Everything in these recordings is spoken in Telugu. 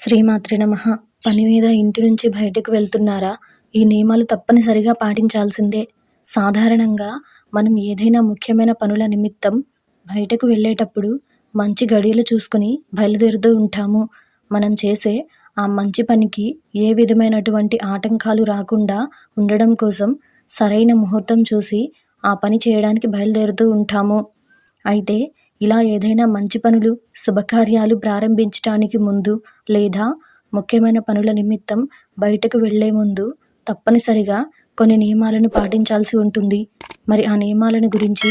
శ్రీమాత్రే నమః. పని మీద ఇంటి నుంచి బయటకు వెళ్తున్నారా? ఈ నియమాలు తప్పనిసరిగా పాటించాల్సిందే. సాధారణంగా మనం ఏదైనా ముఖ్యమైన పనుల నిమిత్తం బయటకు వెళ్ళేటప్పుడు మంచి గడియలు చూసుకొని బయలుదేరుతూ ఉంటాము. మనం చేసే ఆ మంచి పనికి ఏ విధమైనటువంటి ఆటంకాలు రాకుండా ఉండడం కోసం సరైన ముహూర్తం చూసి ఆ పని చేయడానికి బయలుదేరుతూ ఉంటాము. అయితే ఇలా ఏదైనా మంచి పనులు, శుభకార్యాలు ప్రారంభించటానికి ముందు లేదా ముఖ్యమైన పనుల నిమిత్తం బయటకు వెళ్ళే ముందు తప్పనిసరిగా కొన్ని నియమాలను పాటించాల్సి ఉంటుంది. మరి ఆ నియమాలను గురించి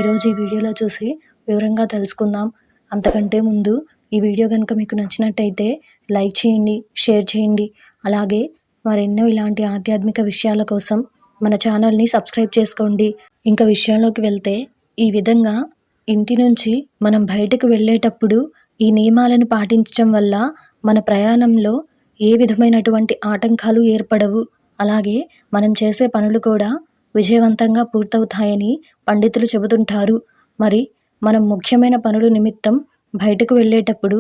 ఈరోజు ఈ వీడియోలో చూసి వివరంగా తెలుసుకుందాం. అంతకంటే ముందు ఈ వీడియో కనుక మీకు నచ్చినట్టయితే లైక్ చేయండి, షేర్ చేయండి. అలాగే మరెన్నో ఇలాంటి ఆధ్యాత్మిక విషయాల కోసం మన ఛానల్ని సబ్స్క్రైబ్ చేసుకోండి. ఇంకా విషయంలోకి వెళ్తే, ఈ విధంగా ఇంటి నుంచి మనం బయటకు వెళ్ళేటప్పుడు ఈ నియమాలను పాటించడం వల్ల మన ప్రయాణంలో ఏ విధమైనటువంటి ఆటంకాలు ఏర్పడవు. అలాగే మనం చేసే పనులు కూడా విజయవంతంగా పూర్తవుతాయని పండితులు చెబుతుంటారు. మరి మనం ముఖ్యమైన పనుల నిమిత్తం బయటకు వెళ్ళేటప్పుడు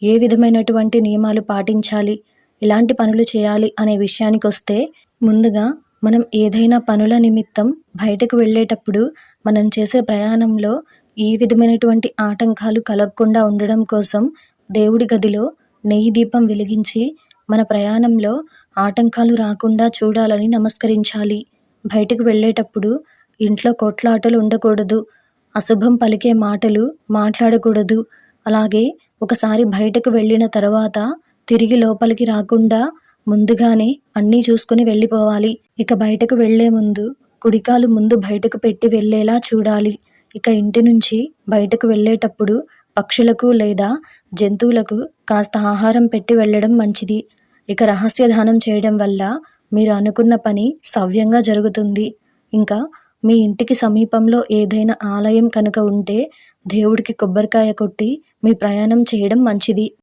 ఏ విధమైనటువంటి నియమాలు పాటించాలి, ఎలాంటి పనులు చేయాలి అనే విషయానికి వస్తే, ముందుగా మనం ఏదైనా పనుల నిమిత్తం బయటకు వెళ్ళేటప్పుడు మనం చేసే ప్రయాణంలో ఏ విధమైనటువంటి ఆటంకాలు కలగకుండా ఉండడం కోసం దేవుడి గదిలో నెయ్యి దీపం వెలిగించి మన ప్రయాణంలో ఆటంకాలు రాకుండా చూడాలని నమస్కరించాలి. బయటకు వెళ్ళేటప్పుడు ఇంట్లో కొట్లాటలు ఉండకూడదు, అశుభం పలికే మాటలు మాట్లాడకూడదు. అలాగే ఒకసారి బయటకు వెళ్ళిన తర్వాత తిరిగి లోపలికి రాకుండా ముందుగానే అన్నీ చూసుకుని వెళ్ళిపోవాలి. ఇక బయటకు వెళ్లే ముందు కుడికాలు ముందు బయటకు పెట్టి వెళ్ళేలా చూడాలి. ఇక ఇంటి నుంచి బయటకు వెళ్ళేటప్పుడు పక్షులకు లేదా జంతువులకు కాస్త ఆహారం పెట్టి వెళ్ళడం మంచిది. ఇక రహస్య దానం చేయడం వల్ల మీరు అనుకున్న పని సవ్యంగా జరుగుతుంది. ఇంకా మీ ఇంటికి సమీపంలో ఏదైనా ఆలయం కనుక ఉంటే దేవుడికి కొబ్బరికాయ కొట్టి మీ ప్రయాణం చేయడం మంచిది.